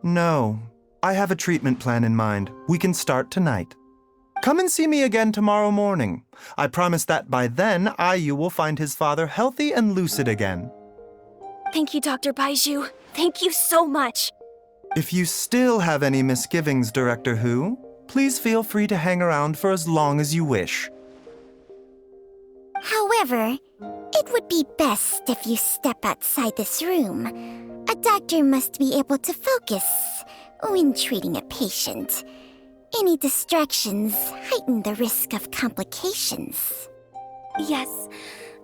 No. I have a treatment plan in mind. We can start tonight. Come and see me again tomorrow morning. I promise that by then, Ayu will find his father healthy and lucid again. Thank you, Dr. Baizhu. Thank you so much. If you still have any misgivings, Director Hu, please feel free to hang around for as long as you wish. However, it would be best if you step outside this room. A doctor must be able to focus when treating a patient. Any distractions heighten the risk of complications. Yes,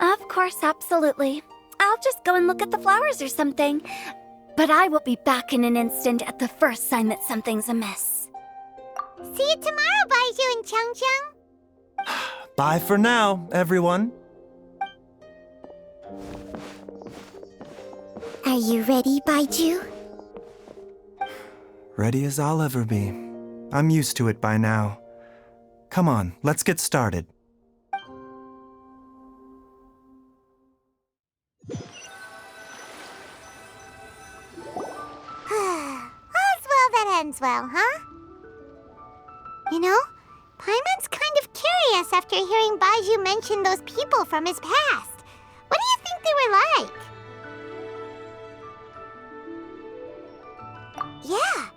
of course, absolutely. I'll just go and look at the flowers or something. But I will be back in an instant at the first sign that something's amiss. See you tomorrow, Baizhu and Changcheng. Bye for now, everyone. Are you ready, Baizhu? Ready as I'll ever be. I'm used to it by now. Come on, let's get started. All's well that ends well, huh? You know, Paimon's kind of curious after hearing Baizhu mention those people from his past. What do you think they were like? Yeah,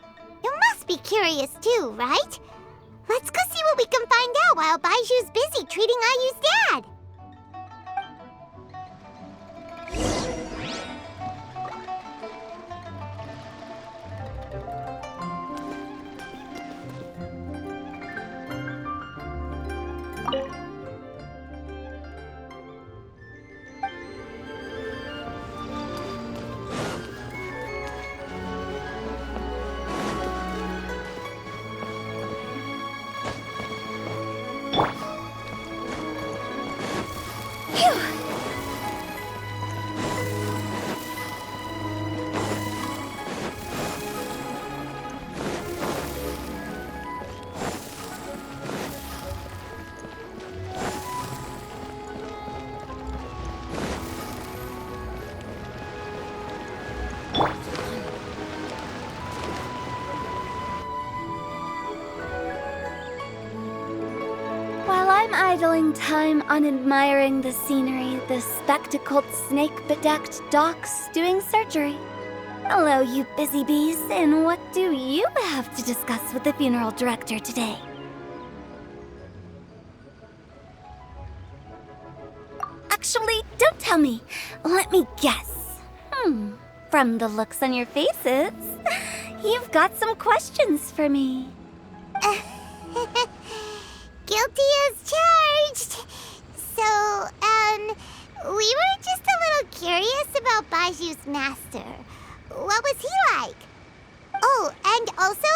you must be curious too, right? Let's go see what we can find out while Baizhu's busy treating Ayu's dad. While I'm idling time on admiring the scenery, the spectacled snake-bedecked doc's doing surgery. Hello, you busy bees, and what do you have to discuss with the funeral director today? Actually, don't tell me. Let me guess. From the looks on your faces, you've got some questions for me. Guilty as charged. So, we were just a little curious about Baizhu's master. What was he like? Oh, and also,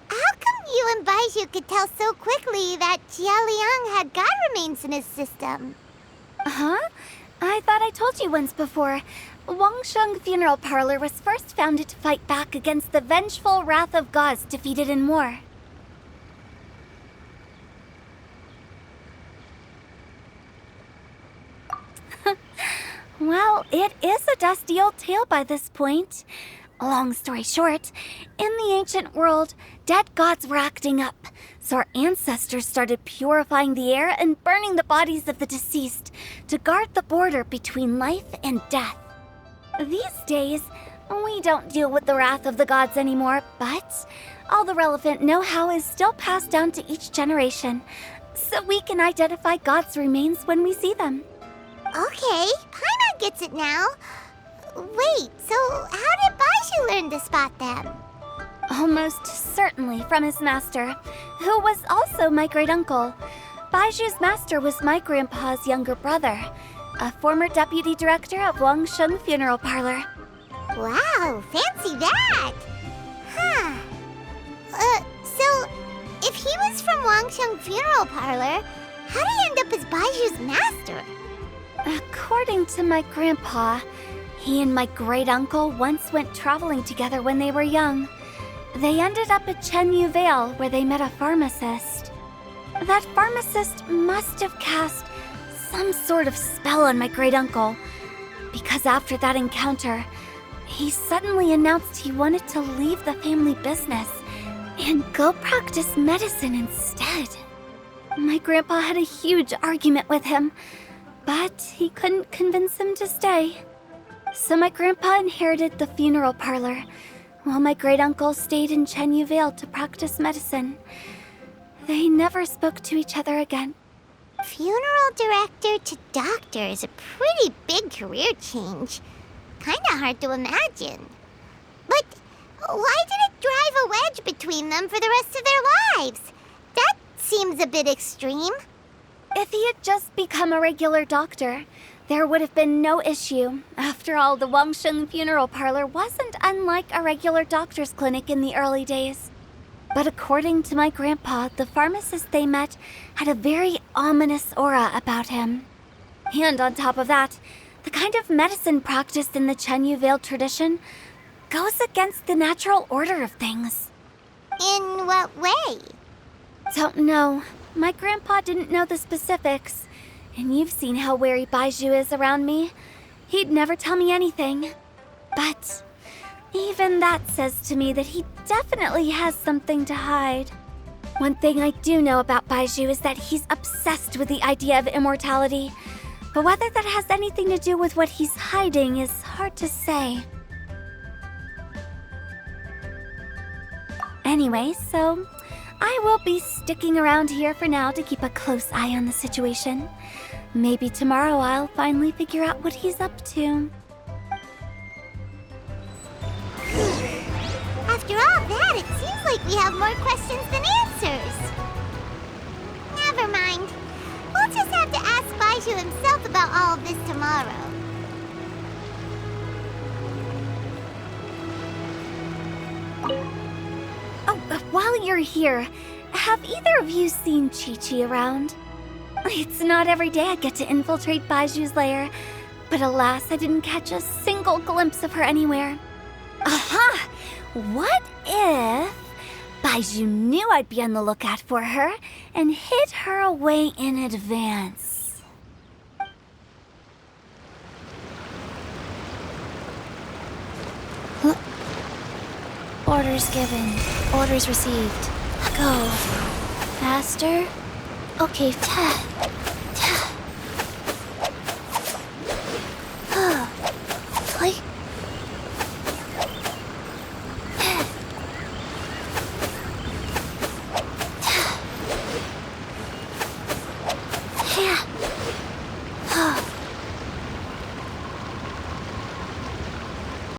how come you and Baizhu could tell so quickly that Jia Liang had god remains in his system? Huh? I thought I told you once before. Wangsheng Funeral Parlor was first founded to fight back against the vengeful wrath of gods defeated in war. Well, it is a dusty old tale by this point. Long story short, in the ancient world, dead gods were acting up, so our ancestors started purifying the air and burning the bodies of the deceased to guard the border between life and death. These days, we don't deal with the wrath of the gods anymore, but all the relevant know-how is still passed down to each generation, so we can identify gods' remains when we see them. Okay, Paimon gets it now. Wait, so how did Baizhu learn to spot them? Almost certainly from his master, who was also my great-uncle. Baizhu's master was my grandpa's younger brother, a former deputy director of Wangsheng Funeral Parlor. Wow, fancy that! Huh. So, if he was from Wangsheng Funeral Parlor, how did he end up as Baizhu's master? According to my grandpa, he and my great-uncle once went traveling together when they were young. They ended up at Chenyu Vale, where they met a pharmacist. That pharmacist must have cast some sort of spell on my great-uncle, because after that encounter, he suddenly announced he wanted to leave the family business and go practice medicine instead. My grandpa had a huge argument with him, but he couldn't convince him to stay. So my grandpa inherited the funeral parlor, while my great-uncle stayed in Chenyu Vale to practice medicine. They never spoke to each other again. Funeral director to doctor is a pretty big career change. Kinda hard to imagine. But why did it drive a wedge between them for the rest of their lives? That seems a bit extreme. If he had just become a regular doctor, there would have been no issue. After all, the Wangsheng funeral parlor wasn't unlike a regular doctor's clinic in the early days. But according to my grandpa, the pharmacist they met had a very ominous aura about him. And on top of that, the kind of medicine practiced in the Chenyu Vale tradition goes against the natural order of things. In what way? Don't know. My grandpa didn't know the specifics. And you've seen how wary Baizhu is around me. He'd never tell me anything. But even that says to me that he definitely has something to hide. One thing I do know about Baizhu is that he's obsessed with the idea of immortality. But whether that has anything to do with what he's hiding is hard to say. Anyway, so I will be sticking around here for now to keep a close eye on the situation. Maybe tomorrow I'll finally figure out what he's up to. After all that, it seems like we have more questions than answers. Never mind. We'll just have to ask Baizhu himself about all of this tomorrow. Oh, while you're here, have either of you seen Chi-Chi around? It's not every day I get to infiltrate Baizhu's lair, but alas, I didn't catch a single glimpse of her anywhere. Aha! What if Baizhu knew I'd be on the lookout for her and hid her away in advance? Orders given. Orders received. Go. Master? Okay,